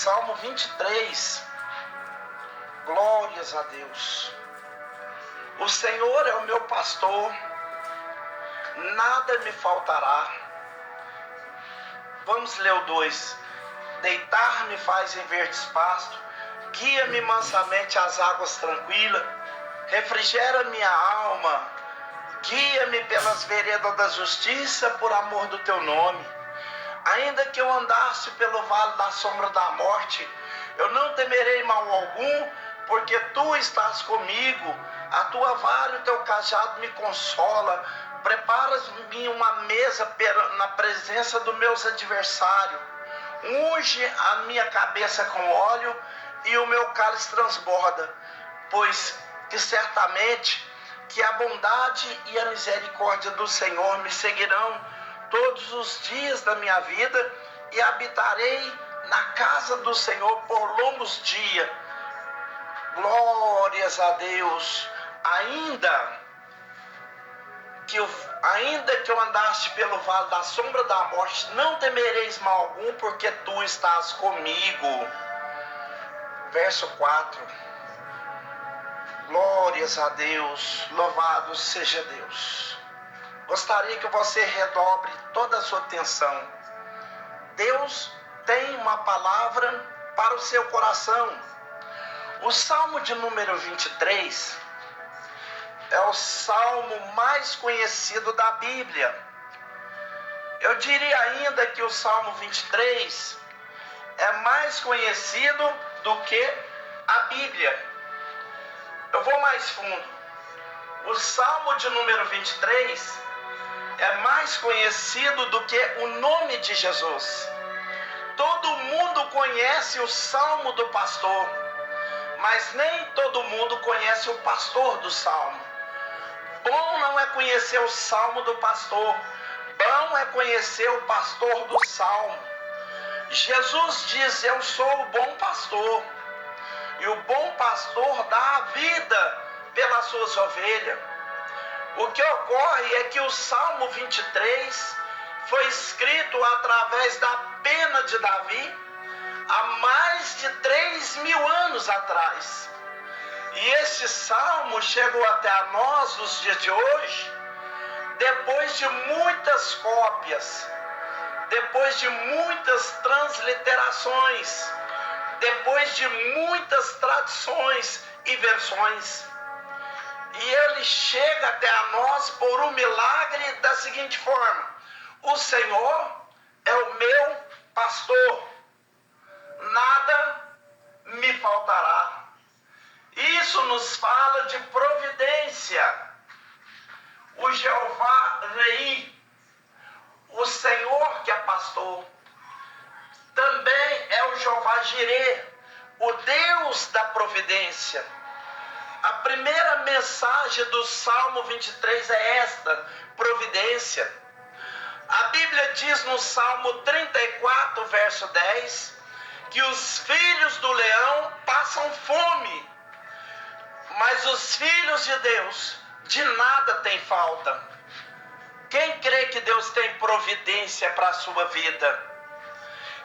Salmo 23, glórias a Deus. O Senhor é o meu pastor, nada me faltará. Vamos ler o 2. Deitar-me faz em verdes pastos, guia-me mansamente às águas tranquilas, refrigera minha alma, guia-me pelas veredas da justiça, por amor do teu nome. Ainda que eu andasse pelo vale da sombra da morte, eu não temerei mal algum, porque tu estás comigo. A tua vara e o teu cajado me consola. Preparas-me uma mesa na presença dos meus adversários. Unge a minha cabeça com óleo e o meu cálice transborda. Pois que certamente que a bondade e a misericórdia do Senhor me seguirão todos os dias da minha vida, e habitarei na casa do Senhor por longos dias. Glórias a Deus. Ainda que eu andasse pelo vale da sombra da morte, não temereis mal algum, porque tu estás comigo. Verso 4. Glórias a Deus, louvado seja Deus. Gostaria que você redobre toda a sua atenção. Deus tem uma palavra para o seu coração. O Salmo de número 23 é o salmo mais conhecido da Bíblia. Eu diria ainda que o Salmo 23 é mais conhecido do que a Bíblia. Eu vou mais fundo. O Salmo de número 23 é mais conhecido do que o nome de Jesus. Todo mundo conhece o Salmo do pastor, mas nem todo mundo conhece o pastor do Salmo. Bom não é conhecer o Salmo do pastor, bom é conhecer o pastor do Salmo. Jesus diz: eu sou o bom pastor, e o bom pastor dá a vida pelas suas ovelhas. O que ocorre é que o Salmo 23 foi escrito através da pena de Davi há mais de 3.000 anos atrás. E esse salmo chegou até a nós nos dias de hoje depois de muitas cópias, depois de muitas transliterações, depois de muitas traduções e versões. E ele chega até a nós por um milagre da seguinte forma: o Senhor é o meu pastor, nada me faltará. Isso nos fala de providência. O Jeová Rei, o Senhor que é pastor, também é o Jeová Jirê, o Deus da providência. A primeira mensagem do Salmo 23 é esta: providência. A Bíblia diz no Salmo 34, verso 10, que os filhos do leão passam fome, mas os filhos de Deus de nada têm falta. Quem crê que Deus tem providência para a sua vida?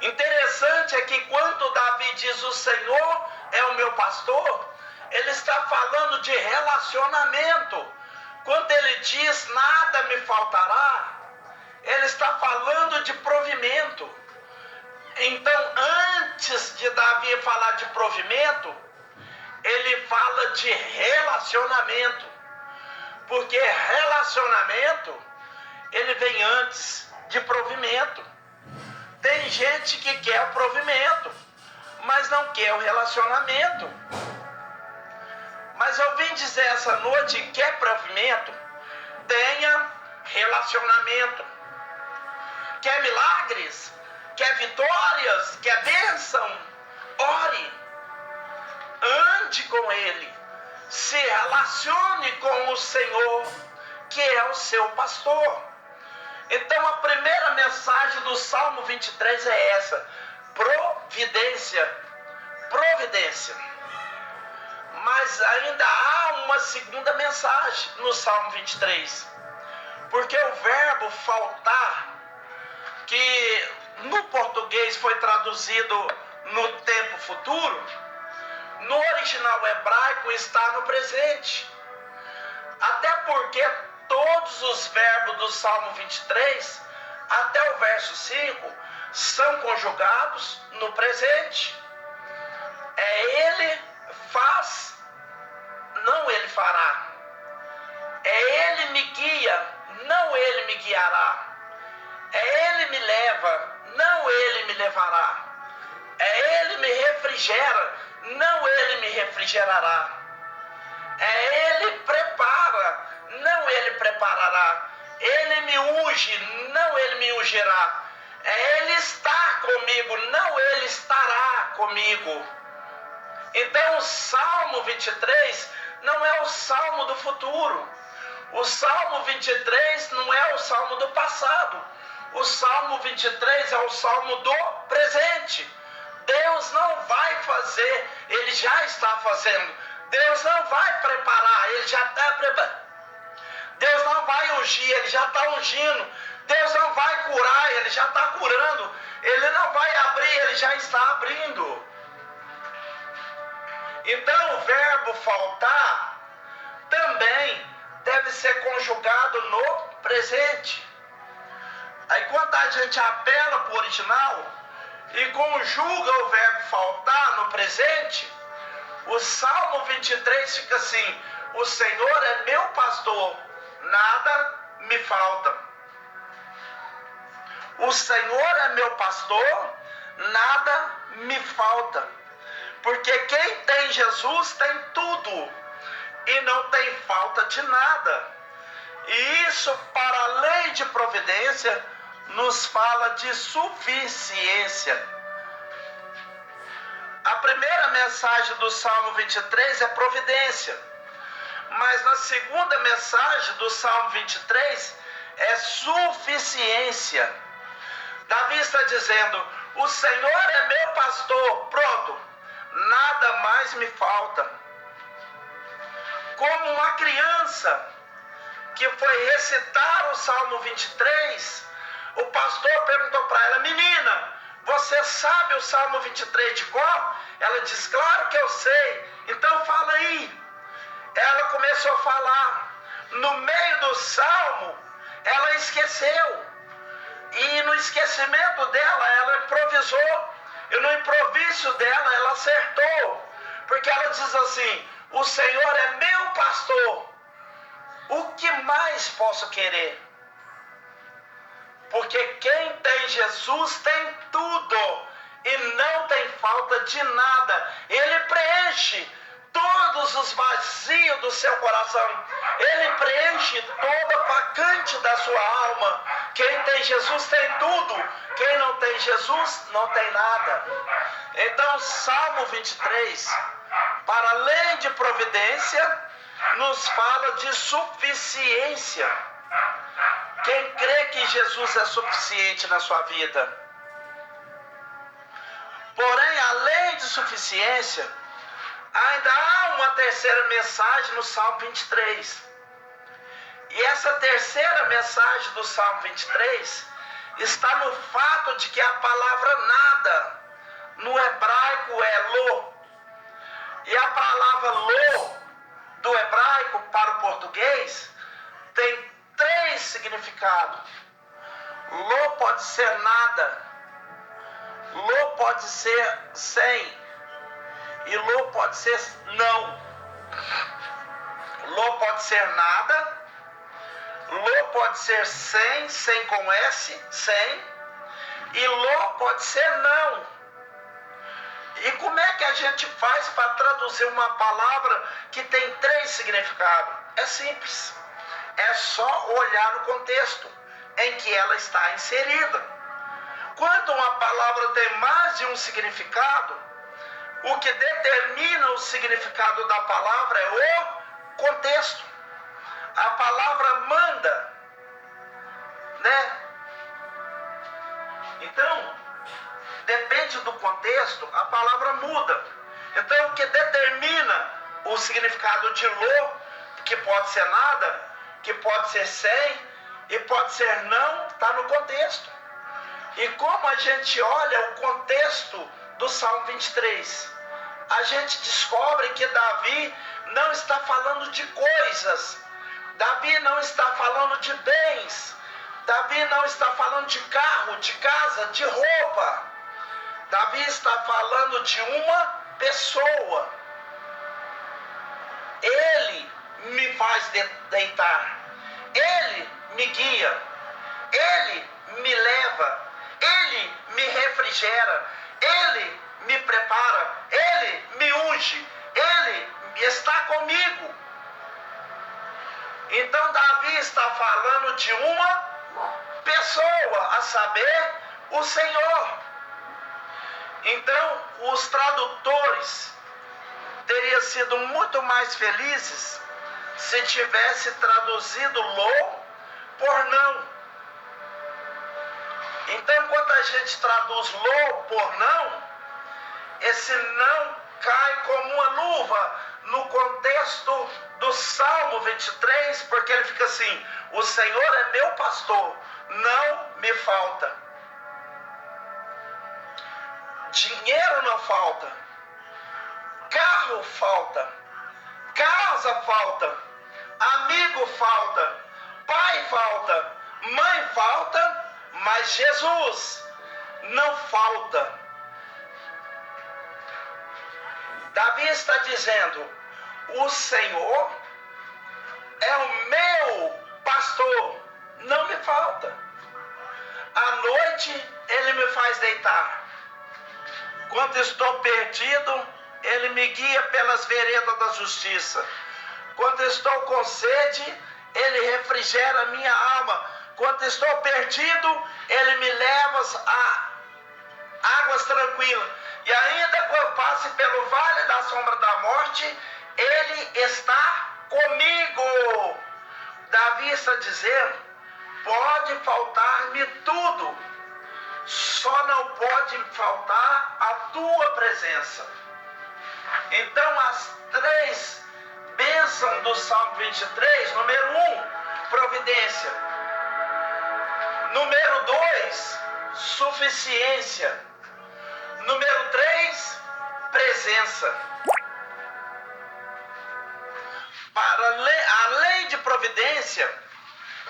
Interessante é que quando Davi diz: o Senhor é o meu pastor, ele está falando de relacionamento. Quando ele diz nada me faltará, ele está falando de provimento. Então, antes de Davi falar de provimento, ele fala de relacionamento. Porque relacionamento, ele vem antes de provimento. Tem gente que quer o provimento, mas não quer o relacionamento. Mas eu vim dizer essa noite: quer provimento? Tenha relacionamento. Quer milagres? Quer vitórias? Quer bênção? Ore. Ande com Ele. Se relacione com o Senhor, que é o seu pastor. Então a primeira mensagem do Salmo 23 é essa: providência. Providência. Mas ainda há uma segunda mensagem no Salmo 23. Porque o verbo faltar, que no português foi traduzido no tempo futuro, no original hebraico está no presente. Até porque todos os verbos do Salmo 23, até o verso 5, são conjugados no presente. É ele faz, não ele fará. É ele me guia, não ele me guiará. É ele me leva, não ele me levará. É ele me refrigera, não ele me refrigerará. É ele prepara, não ele preparará. Ele me unge, não ele me ungirá. É ele estar comigo, não ele estará comigo. Então o Salmo 23 não é o Salmo do futuro. O Salmo 23 não é o Salmo do passado. O Salmo 23 é o Salmo do presente. Deus não vai fazer, Ele já está fazendo. Deus não vai preparar, Ele já está preparando. Deus não vai ungir, Ele já está ungindo. Deus não vai curar, Ele já está curando. Ele não vai abrir, Ele já está abrindo. Então o verbo faltar também deve ser conjugado no presente. Aí quando a gente apela para o original e conjuga o verbo faltar no presente, o Salmo 23 fica assim: o Senhor é meu pastor, nada me falta. O Senhor é meu pastor, nada me falta. Porque quem tem Jesus tem tudo e não tem falta de nada. E isso, para além de providência, nos fala de suficiência. A primeira mensagem do Salmo 23 é providência. Mas na segunda mensagem do Salmo 23 é suficiência. Davi está dizendo: o Senhor é meu pastor, pronto, nada mais me falta. Como uma criança que foi recitar o Salmo 23, o pastor perguntou para ela: menina, você sabe o Salmo 23 de cor? Ela diz: claro que eu sei, então fala aí. Ela começou a falar. No meio do Salmo, ela esqueceu. E no esquecimento dela, ela improvisou. E no improviso dela, ela acertou. Porque ela diz assim: o Senhor é meu pastor. O que mais posso querer? Porque quem tem Jesus tem tudo e não tem falta de nada. Ele preenche todos os vazios do seu coração. Ele preenche toda a vacante da sua alma. Quem tem Jesus tem tudo. Quem não tem Jesus não tem nada. Então, Salmo 23, para além de providência, nos fala de suficiência. Quem crê que Jesus é suficiente na sua vida? Porém, além de suficiência, ainda há uma terceira mensagem no Salmo 23. E essa terceira mensagem do Salmo 23 está no fato de que a palavra nada, no hebraico é lo. E a palavra lo, do hebraico para o português, tem 3 significados. Lo pode ser nada. Lo pode ser sem. E lo pode ser não. Lo pode ser nada. Lo pode ser sem com S, sem. E lo pode ser não. E como é que a gente faz para traduzir uma palavra que tem 3 significados? É simples. É só olhar no contexto em que ela está inserida. Quando uma palavra tem mais de um significado, o que determina o significado da palavra é o contexto. A palavra manda, né? Então, depende do contexto, a palavra muda. Então, o que determina o significado de lo, que pode ser nada, que pode ser sem e pode ser não, está no contexto. E como a gente olha o contexto do Salmo 23, a gente descobre que Davi não está falando de coisas, Davi não está falando de bens, Davi não está falando de carro, de casa, de roupa. Davi está falando de uma pessoa. Ele me faz deitar, Ele me guia, Ele me leva, Ele me refrigera, Ele me prepara, Ele me unge, Ele está comigo. Então Davi está falando de uma pessoa, a saber, o Senhor. Então os tradutores teriam sido muito mais felizes se tivesse traduzido lo por não. Então, quando a gente traduz lo por não, esse não cai como uma luva no contexto do Salmo 23, porque ele fica assim: o Senhor é meu pastor, não me falta. Dinheiro não falta, carro falta, casa falta, amigo falta, pai falta, mãe falta, mas Jesus não falta. Davi está dizendo: o Senhor é o meu pastor, não me falta. À noite Ele me faz deitar. Quando estou perdido, Ele me guia pelas veredas da justiça. Quando estou com sede, Ele refrigera a minha alma. Quando estou perdido, Ele me leva a águas tranquilas. E ainda quando eu passe pelo vale da sombra da morte, Ele está comigo. Davi está dizendo: pode faltar-me tudo, só não pode faltar a tua presença. Então, as três bênçãos do Salmo 23, número 1, providência. Número 2, suficiência. Número 3, presença. Além de providência,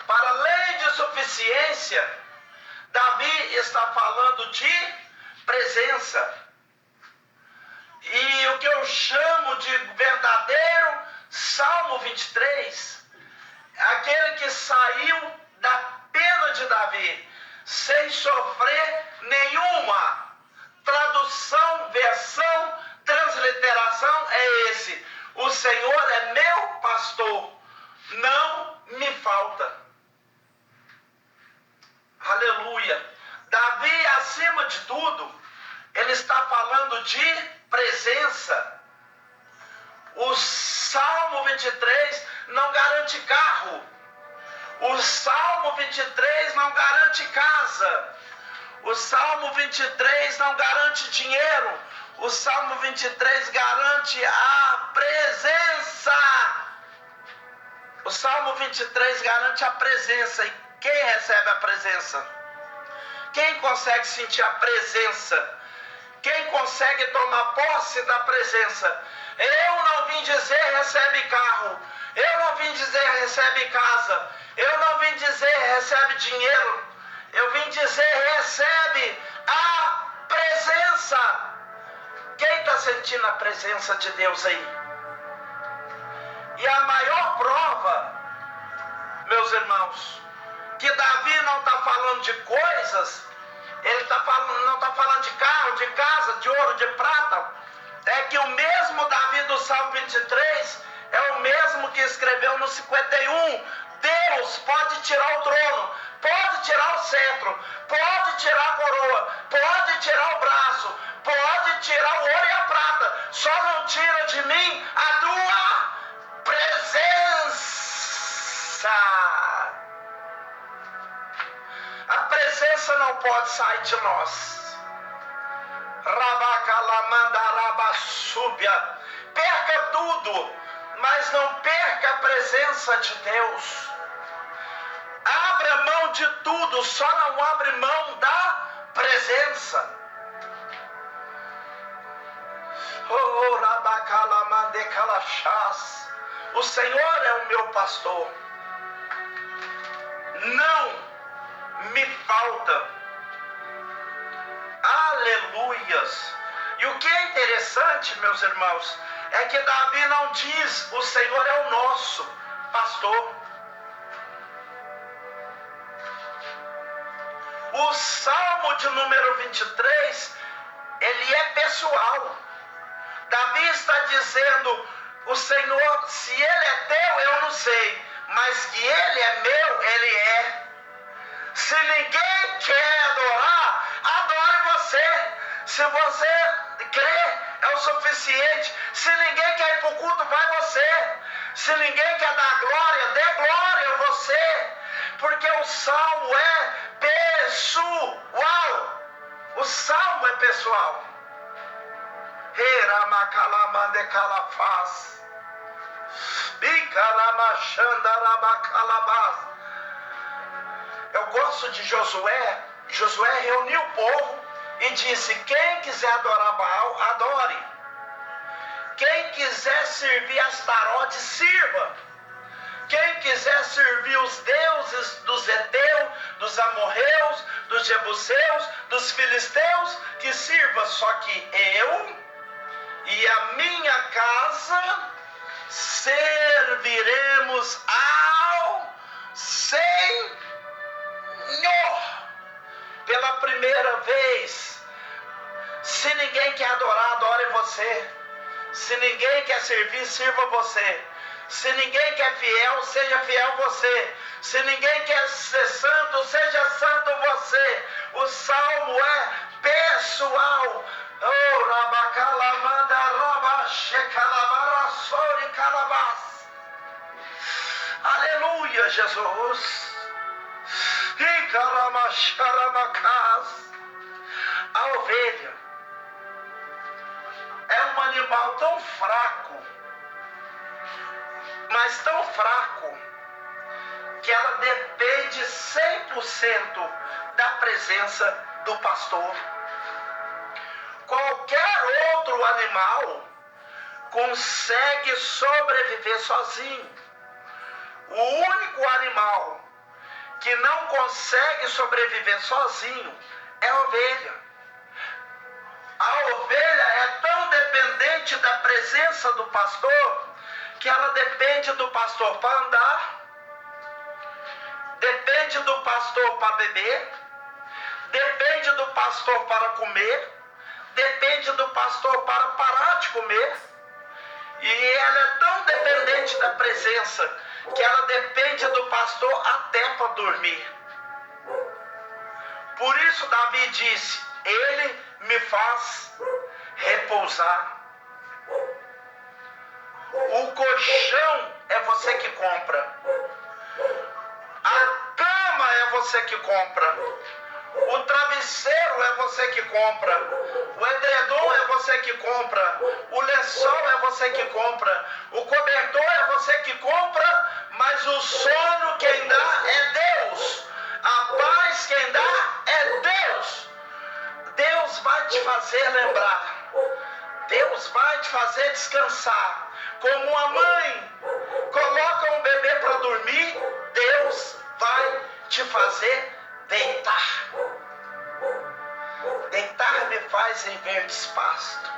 para além de suficiência, Davi está falando de presença. E o que eu chamo de verdadeiro Salmo 23, aquele que saiu da pena de Davi, sem sofrer nenhuma tradução, versão, transliteração, é esse: o Senhor é meu pastor, não me falta. Aleluia. Davi, acima de tudo, ele está falando de presença. O Salmo 23 não garante carro. O Salmo 23 não garante casa. O Salmo 23 não garante dinheiro. O Salmo 23 garante a presença. O Salmo 23 garante a presença. E quem recebe a presença? Quem consegue sentir a presença? Quem consegue tomar posse da presença? Eu não vim dizer recebe carro. Eu não vim dizer recebe casa. Eu não vim dizer recebe dinheiro. Eu vim dizer recebe a presença. Quem está sentindo a presença de Deus aí? E a maior prova, meus irmãos, que Davi não está falando de coisas, ele não está falando de carro, de casa, de ouro, de prata, é que o mesmo Davi do Salmo 23 é o mesmo que escreveu no 51. Deus pode tirar o trono, pode tirar o cetro, pode tirar a coroa, pode tirar o braço, pode tirar o ouro e a prata, só não tira de mim a tua presença. A presença não pode sair de nós. Rabacalamandarabassúbia. Perca tudo, mas não perca a presença de Deus. Abra mão de tudo, só não abre mão da presença. Oh, Rabacalamandekalachás. O Senhor é o meu pastor. Não me falta. Aleluias. E o que é interessante, meus irmãos, é que Davi não diz: o Senhor é o nosso pastor. O Salmo de número 23, ele é pessoal. Davi está dizendo: o Senhor, se Ele é teu, eu não sei, mas que Ele é meu, Ele é. Se ninguém quer adorar, adore você. Se você crê, é o suficiente. Se ninguém quer ir para o culto, vai você. Se ninguém quer dar glória, dê glória a você. Porque o salmo é pessoal. O salmo é pessoal. Eu gosto de Josué. Josué reuniu o povo e disse: quem quiser adorar Baal, adore. Quem quiser servir Astarote, sirva. Quem quiser servir os deuses dos Eteus, dos Amorreus, dos Jebuseus, dos Filisteus, que sirva. Só que eu e a minha casa serviremos ao Senhor. Pela primeira vez. Se ninguém quer adorar, adore você. Se ninguém quer servir, sirva você. Se ninguém quer fiel, seja fiel você. Se ninguém quer ser santo, seja santo você. O salmo é pessoal. Oh, rabacalamanda, rabachecalabarasori calabás. Aleluia, Jesus. A ovelha é um animal tão fraco, mas tão fraco, que ela depende 100% da presença do pastor. Qualquer outro animal consegue sobreviver sozinho. O único animal que não consegue sobreviver sozinho é a ovelha. A ovelha é tão dependente da presença do pastor que ela depende do pastor para andar, depende do pastor para beber, depende do pastor para comer, depende do pastor para parar de comer. E ela é tão dependente da presença que ela depende do pastor até para dormir. Por isso Davi disse: ele me faz repousar. O colchão é você que compra. A cama é você que compra. O travesseiro é você que compra. O edredom é você que compra. O lençol é você que compra. O cobertor é você que compra. Mas o sono quem dá é Deus. A paz quem dá é Deus. Deus vai te fazer lembrar. Deus vai te fazer descansar. Como uma mãe coloca um bebê para dormir, Deus vai te fazer deitar. Deitar me faz em verdes pastos.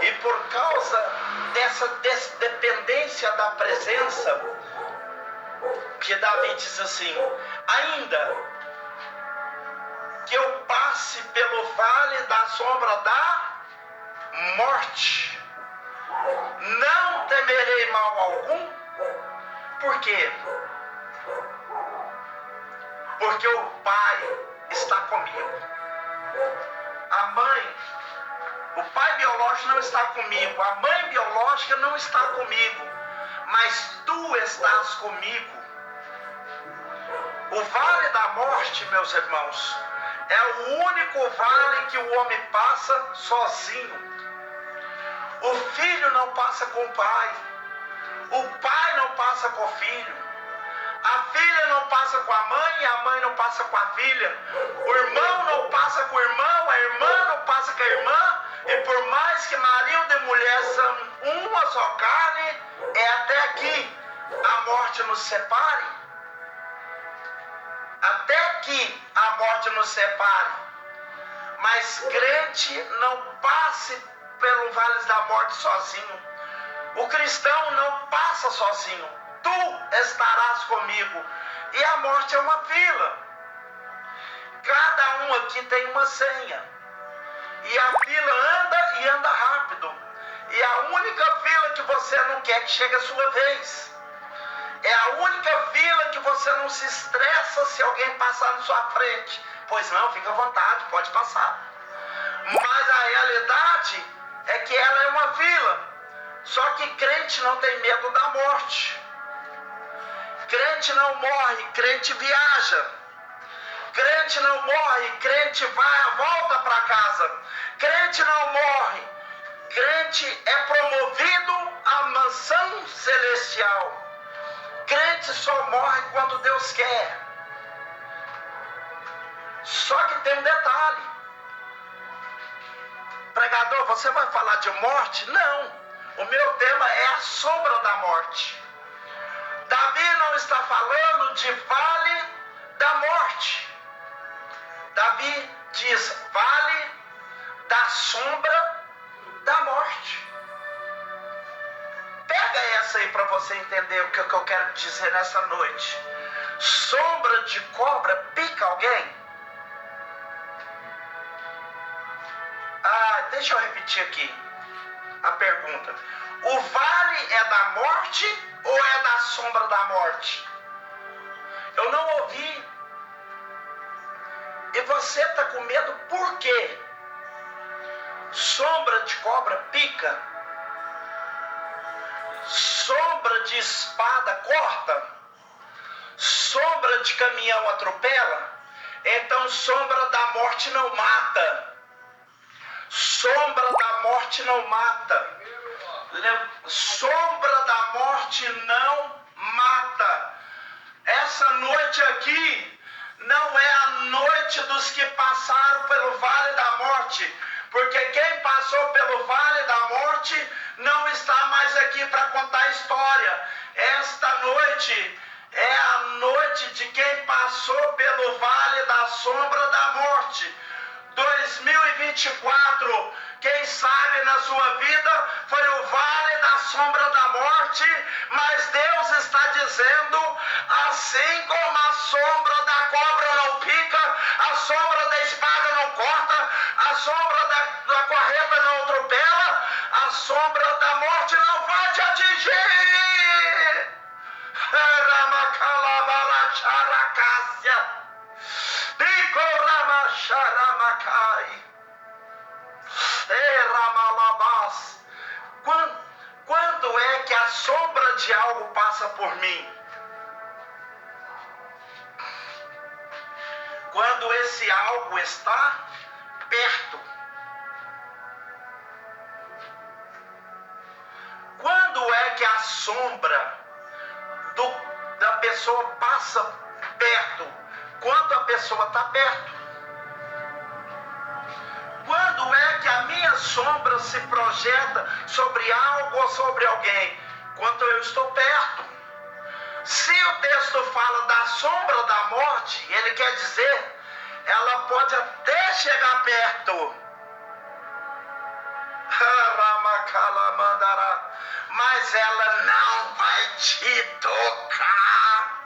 E por causa dessa dependência da presença, que Davi diz assim: ainda que eu passe pelo vale da sombra da morte, não temerei mal algum. Por quê? Porque o Pai está comigo. A mãe, o pai biológico não está comigo, a mãe biológica não está comigo, mas tu estás comigo. O vale da morte, meus irmãos, é o único vale que o homem passa sozinho. O filho não passa com o pai não passa com o filho, a filha não passa com a mãe e a mãe não passa com a filha, o irmão não passa com o irmão, a irmã não passa com a irmã. só carne, é até aqui a morte nos separe. Até que a morte nos separe. Mas crente não passe pelo vale da morte sozinho. O cristão não passa sozinho. Tu estarás comigo. E a morte é uma fila. Cada um aqui tem uma senha. E a fila anda e anda rápido. E a única fila que você não quer que chegue a sua vez. É a única fila que você não se estressa se alguém passar na sua frente. Pois não, fica à vontade, pode passar. Mas a realidade é que ela é uma fila. Só que crente não tem medo da morte. Crente não morre, crente viaja. Crente não morre, crente volta para casa. Crente não morre, crente é promovido à mansão celestial. Crente só morre quando Deus quer. Só que tem um detalhe. Pregador, você vai falar de morte? Não. O meu tema é a sombra da morte. Davi não está falando de vale da morte. Davi diz vale da sombra da morte. Pega essa aí para você entender o que eu quero dizer nessa noite. Sombra de cobra pica alguém? Deixa eu repetir aqui a pergunta. O vale é da morte ou é da sombra da morte? Eu não ouvi. E você está com medo por quê? Sombra de cobra pica? Sombra de espada corta? Sombra de caminhão atropela? Então sombra da morte não mata. Sombra da morte não mata. Sombra da morte não mata. Essa noite aqui não é a noite dos que passaram pelo vale da morte. Porque quem passou pelo vale da morte não está mais aqui para contar a história. Esta noite é a noite de quem passou pelo vale da sombra da morte. 2024, quem sabe na sua vida foi o vale da sombra da morte, mas Deus está dizendo, assim como a sombra da cobra não pica, a sombra da espada não corta, a sombra da correta não atropela, a sombra da morte não vai te atingir. Quando é que a sombra de algo passa por mim? Quando esse algo está perto. Quando é que a sombra da pessoa passa perto? Quando a pessoa está perto. Quando é que a minha sombra se projeta sobre algo ou sobre alguém? Quando eu estou perto. Se o texto fala da sombra da morte, ele quer dizer, ela pode até chegar perto. Mas ela não vai te tocar.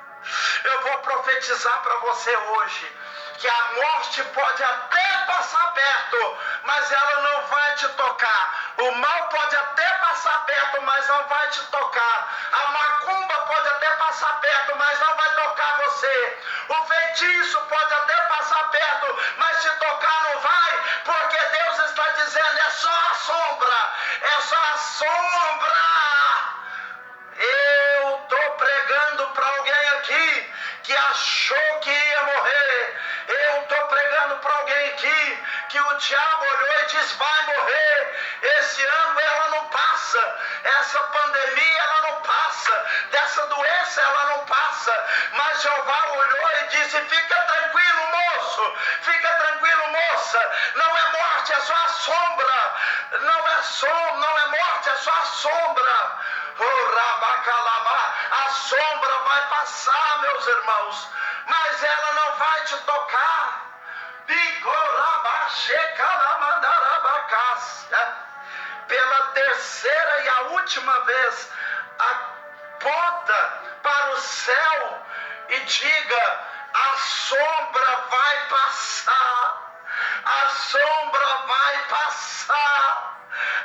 Eu vou profetizar para você hoje que a morte pode até passar perto, mas ela não vai te tocar. O mal pode até passar perto, mas não vai te tocar. A macumba pode até passar perto, mas não vai tocar você. O feitiço pode até passar perto, mas te tocar não vai, porque Deus está dizendo, é só a sombra, é só a sombra. Eu estou pregando para alguém aqui que achou que ia morrer. Eu estou pregando para alguém aqui que o diabo olhou e disse, vai morrer. Esse ano ela não passa. Essa pandemia ela não passa. Dessa doença ela não passa. Mas Jeová olhou e disse, fica tranquilo, moço. Fica tranquilo, moça. Não é morte, é só a sombra, não é som, não é morte, é só a sombra. A sombra vai passar, meus irmãos, mas ela não vai te tocar. Pela terceira e a última vez, aponta para o céu e diga: a sombra vai passar, a sombra vai passar,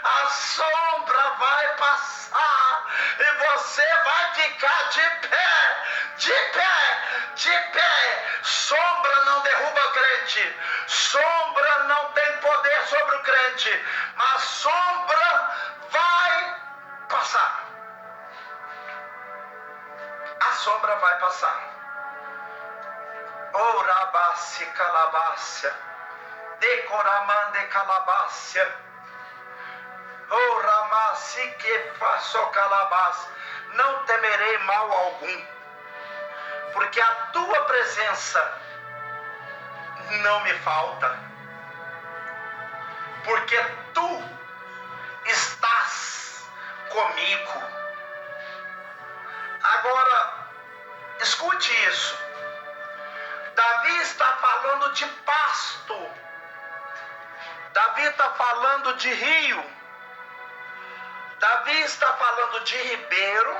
a sombra vai passar, e você vai ficar de pé, de pé, de pé. Sombra não derruba crente, sombra não tem poder sobre o crente, mas sombra vai passar. A sombra vai passar. Orabasse calabácia, decoramande calabácia, oramasse que passou calabás. Não temerei mal algum, porque a tua presença não me falta, porque tu estás comigo. Agora, escute isso. Davi está falando de pasto, Davi está falando de rio, Davi está falando de ribeiro,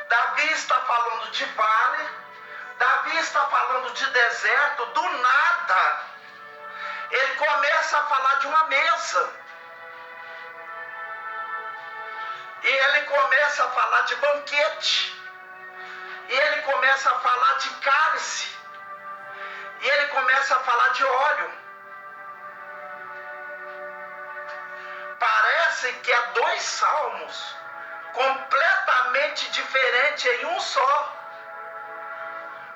Davi está falando de vale, Davi está falando de deserto. Do nada, ele começa a falar de uma mesa, e ele começa a falar de banquete, e ele começa a falar de cálice, e ele começa a falar de óleo. Parece que há dois salmos completamente diferentes em um só.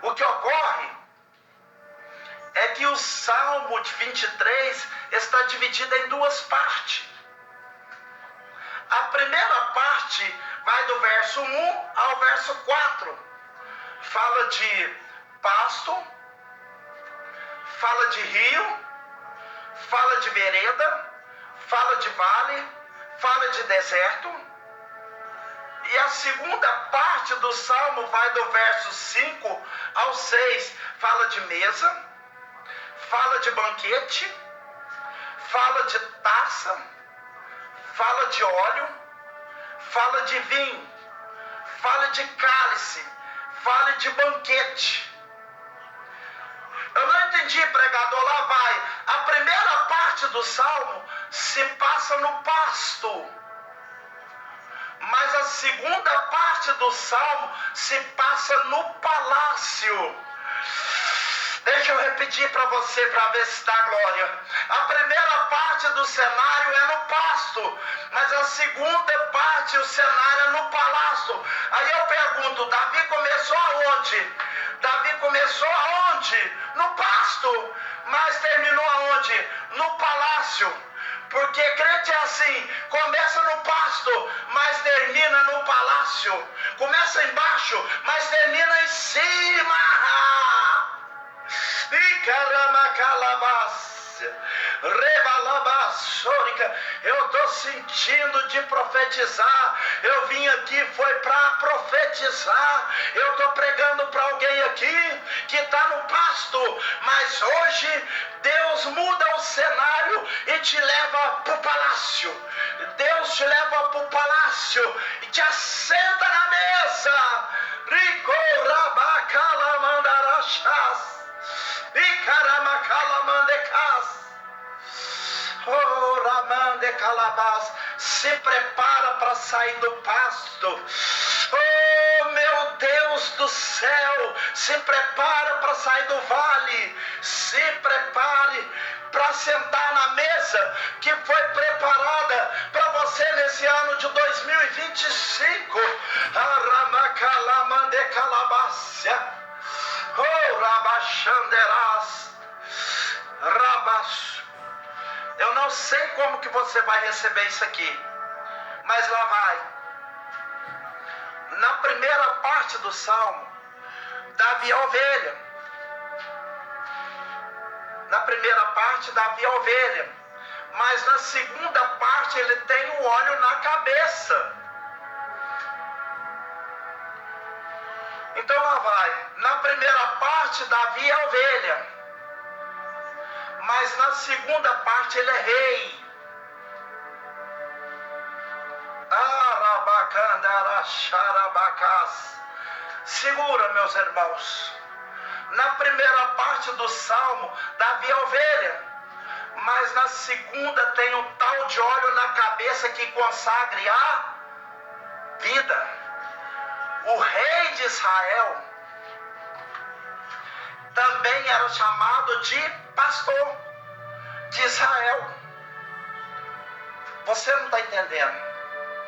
O que ocorre é que o Salmo de 23 está dividido em duas partes. A primeira parte vai do verso 1 ao verso 4. Fala de pasto, fala de rio, fala de vereda, fala de vale, fala de deserto. E a segunda parte do Salmo vai do verso 5 ao 6. Fala de mesa, fala de banquete, fala de taça, fala de óleo, fala de vinho, fala de cálice, fala de banquete. Eu não entendi, pregador, lá vai. A primeira parte do Salmo se passa no pasto, mas a segunda parte do Salmo se passa no palácio. Deixa eu repetir para você, para ver se dá glória. A primeira parte do cenário é no pasto, mas a segunda parte, o cenário é no palácio. Aí eu pergunto, Davi começou aonde? Davi começou aonde? No pasto, mas terminou aonde? No palácio. Porque crente é assim, começa no pasto, mas termina no palácio. Começa embaixo, mas termina em cima. Eu estou sentindo de profetizar. Eu vim aqui foi para profetizar. Eu estou pregando para alguém aqui que está no pasto, mas hoje Deus muda o cenário e te leva para o palácio. Deus te leva para o palácio e te assenta na mesa. Se prepara para sair do pasto. Oh, meu Deus do céu, se prepara para sair do vale. Se prepare para sentar na mesa que foi preparada para você nesse ano de 2025. Oh, rabachanderás, rabach. Eu não sei como que você vai receber isso aqui, mas lá vai. Na primeira parte do Salmo, Davi é a ovelha. Na primeira parte, Davi é a ovelha. mas na segunda parte ele tem o óleo na cabeça. Então lá vai. Na primeira parte, Davi é ovelha, mas na segunda parte ele é rei. Segura, meus irmãos. Na primeira parte do salmo, Davi é ovelha, mas na segunda tem um tal de óleo na cabeça que consagre a vida. O rei de Israel também era chamado de pastor de Israel. Você não está entendendo?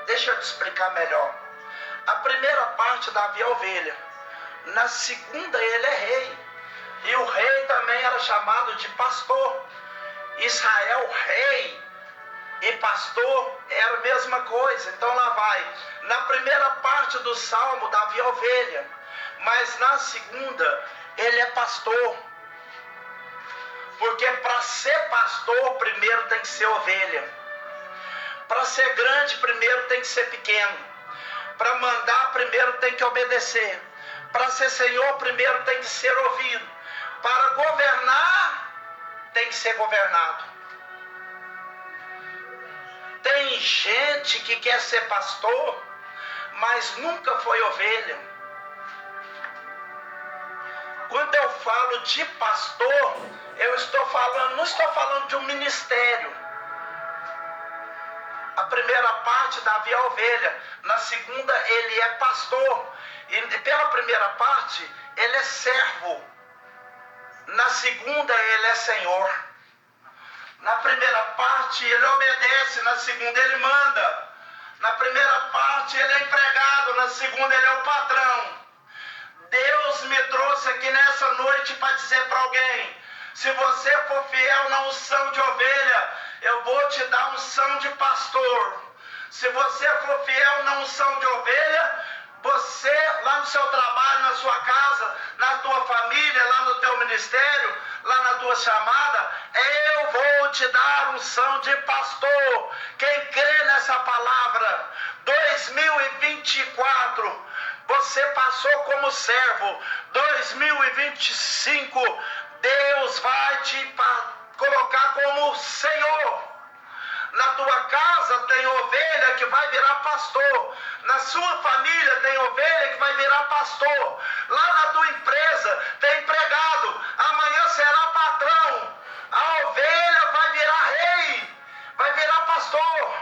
Deixa eu te explicar melhor. A primeira parte, Davi é ovelha. Na segunda, ele é rei. E o rei também era chamado de pastor. Israel, rei e pastor, era a mesma coisa. Então lá vai. Na primeira parte do salmo, Davi é ovelha. Mas na segunda, ele é pastor. Porque para ser pastor, primeiro tem que ser ovelha. Para ser grande, primeiro tem que ser pequeno. Para mandar, primeiro tem que obedecer. Para ser senhor, primeiro tem que ser ouvido. Para governar, tem que ser governado. Tem gente que quer ser pastor, mas nunca foi ovelha. Quando eu falo de pastor, eu não estou falando de um ministério. A primeira parte, Davi é ovelha. Na segunda, ele é pastor. E pela primeira parte, ele é servo. Na segunda, ele é senhor. Na primeira parte, ele obedece. Na segunda, ele manda. Na primeira parte, ele é empregado. Na segunda, ele é o patrão. Deus me trouxe aqui nessa noite para dizer para alguém: se você for fiel na unção de ovelha, eu vou te dar unção de pastor. Se você for fiel na unção de ovelha, você lá no seu trabalho, na sua casa, na tua família, lá no teu ministério, lá na tua chamada, eu vou te dar unção de pastor. Quem crê nessa palavra, 2024, você passou como servo. 2025, Deus vai te colocar como Senhor. Na tua casa tem ovelha que vai virar pastor. Na sua família tem ovelha que vai virar pastor. Lá na tua empresa tem empregado. Amanhã será patrão. A ovelha vai virar rei. Vai virar pastor.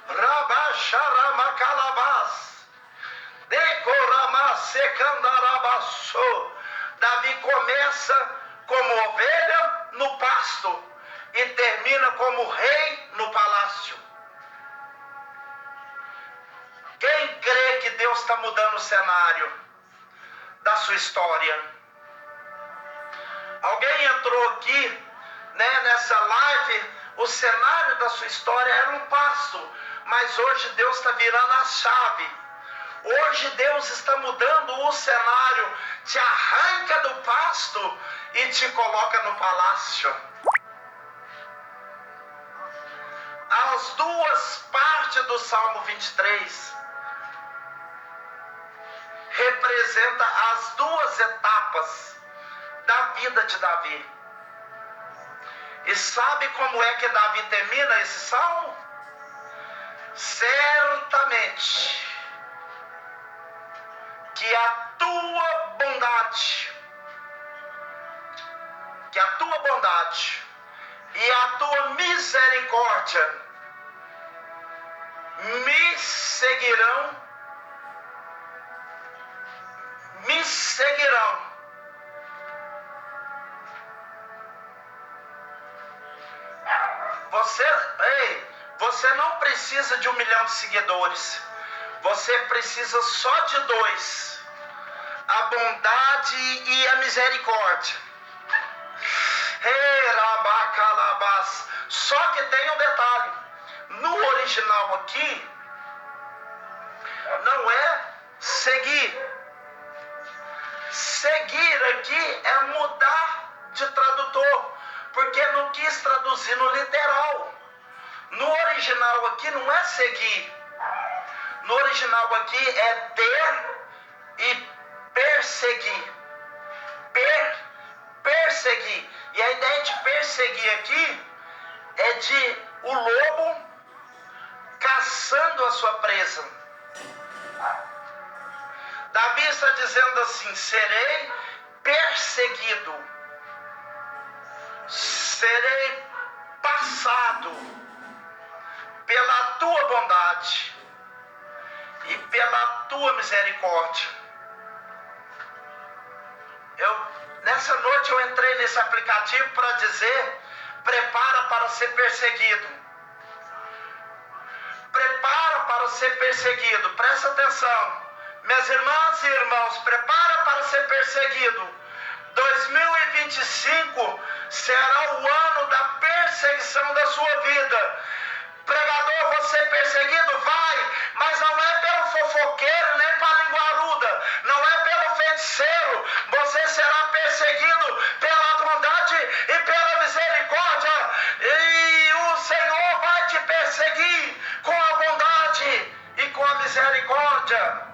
Rabacharamakalabas. Decoramasecandarabassô. Davi começa como ovelha no pasto e termina como rei no palácio. Quem crê que Deus está mudando o cenário da sua história? Alguém entrou aqui, nessa live, o cenário da sua história era um pasto, mas hoje Deus está virando a chave. Hoje Deus está mudando o cenário, te arranca do pasto e te coloca no palácio. As duas partes do Salmo 23 representam as duas etapas da vida de Davi. E sabe como é que Davi termina esse salmo? Certamente que a tua bondade e a tua misericórdia me seguirão. Você não precisa de 1 milhão de seguidores. Você precisa só de 2. A bondade e a misericórdia. Só que tem um detalhe. No original aqui, não é seguir. Seguir aqui é mudar de tradutor. porque não quis traduzir no literal. No original aqui não é seguir. No original aqui é ter e perseguir. Perseguir. E a ideia de perseguir aqui é de o lobo caçando a sua presa. Davi está dizendo assim: serei perseguido, serei passado pela tua bondade e pela tua misericórdia. Nessa noite eu entrei nesse aplicativo para dizer: prepara para ser perseguido. Prepara para ser perseguido. Presta atenção, minhas irmãs e irmãos, prepara para ser perseguido. 2025 será o ano da perseguição da sua vida. Pregador, você é perseguido? Vai, mas não é pelo fofoqueiro, nem pela linguaruda, não é pelo feiticeiro. Você será perseguido pela bondade e pela misericórdia, e o Senhor vai te perseguir com a bondade e com a misericórdia.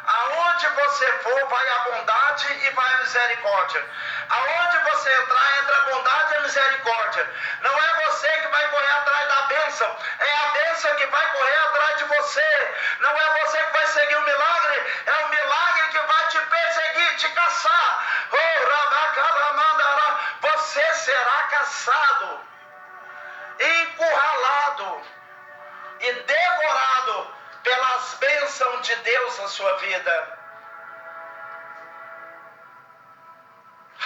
Aonde você for, vai a bondade e vai a misericórdia. Aonde você entrar, entra a bondade e a misericórdia. Não é você que vai correr atrás da bênção, é a bênção que vai correr atrás de você. Não é você que vai seguir o milagre, é o milagre que vai te perseguir, te caçar. Você será caçado, encurralado e devorado pelas bênçãos de Deus na sua vida.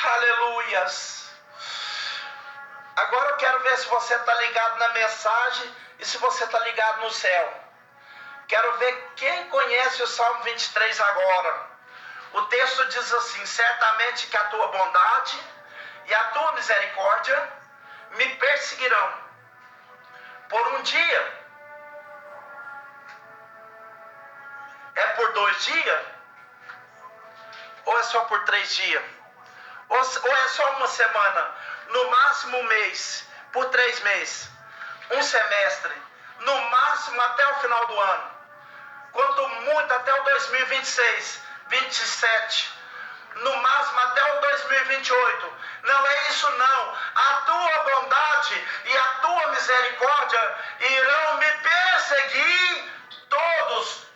Aleluias. Agora eu quero ver se você está ligado na mensagem e se você está ligado no céu. Quero ver quem conhece o Salmo 23 agora. O texto diz assim: certamente que a tua bondade e a tua misericórdia me perseguirão por um dia. É por 2 dias? Ou é só por 3 dias? Ou é só uma semana? No máximo um mês? Por 3 meses? Um semestre? No máximo até o final do ano? Quanto muito até o 2026, 27? No máximo até o 2028? Não é isso não. A tua bondade e a tua misericórdia irão me perseguir todos.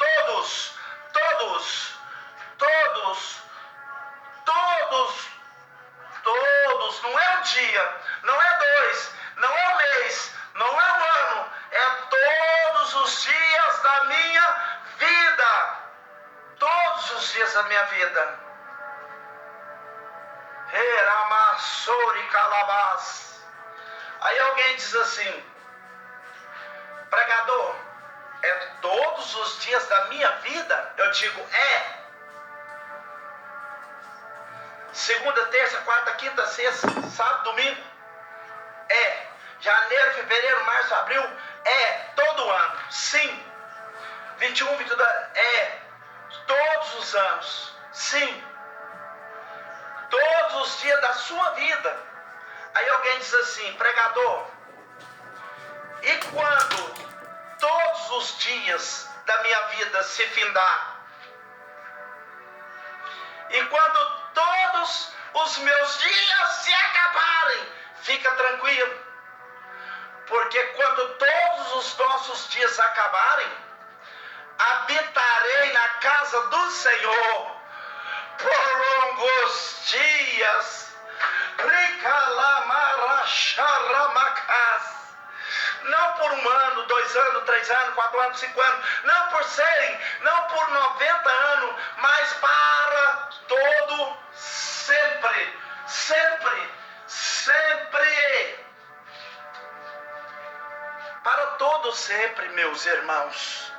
Não é um dia, não é 2, não é um mês, não é um ano, é todos os dias da minha vida. Todos os dias da minha vida. Aí alguém diz assim: pregador, é todos os dias da minha vida? Eu digo: é. Segunda, terça, quarta, quinta, sexta, sábado, domingo? É. Janeiro, fevereiro, março, abril? É. Todo ano? Sim. 21, 22? É. Todos os anos? Sim. Todos os dias da sua vida. Aí alguém diz assim: pregador, e quando todos os dias da minha vida se findar? E quando todos os meus dias se acabarem? Fica tranquilo, porque quando todos os nossos dias acabarem, habitarei na casa do Senhor por longos dias. Não por 1 ano, 2 anos, 3 anos, 4 anos, 5 anos, não por 100, não por 90 anos, mas para todo sempre, sempre, sempre. Para todo sempre, meus irmãos.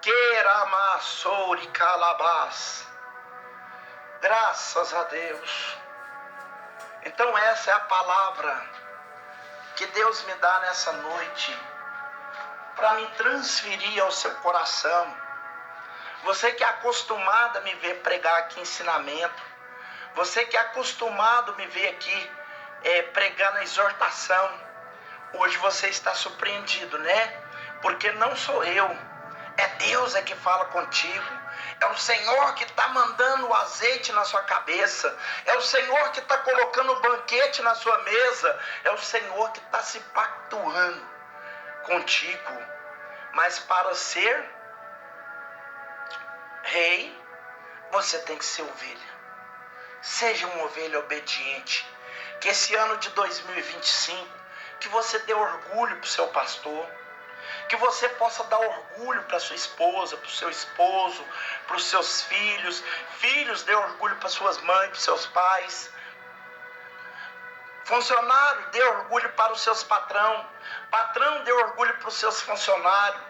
Queramassori calabás. Graças a Deus. Então essa é a palavra que Deus me dá nessa noite, para me transferir ao seu coração. Você que é acostumado a me ver pregar aqui ensinamento, Você que é acostumado a me ver aqui pregando a exortação, hoje você está surpreendido, né? Porque não sou eu, é Deus que fala contigo. É o Senhor que está mandando o azeite na sua cabeça. É o Senhor que está colocando o banquete na sua mesa. É o Senhor que está se pactuando contigo. Mas para ser rei, você tem que ser ovelha. Seja uma ovelha obediente. Que esse ano de 2025, que você dê orgulho para o seu pastor. Que você possa dar orgulho para sua esposa, para o seu esposo, para os seus filhos. Filhos, dê orgulho para suas mães, para os seus pais. Funcionário, dê orgulho para os seus patrão. Patrão, dê orgulho para os seus funcionários.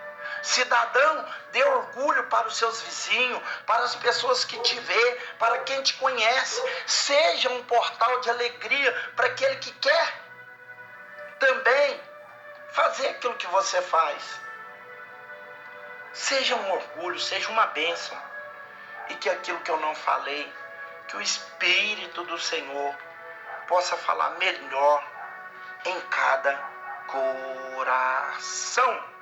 Cidadão, dê orgulho para os seus vizinhos, para as pessoas que te vê, para quem te conhece. Seja um portal de alegria para aquele que quer também fazer aquilo que você faz. Seja um orgulho, seja uma bênção. E que aquilo que eu não falei, que o Espírito do Senhor possa falar melhor em cada coração.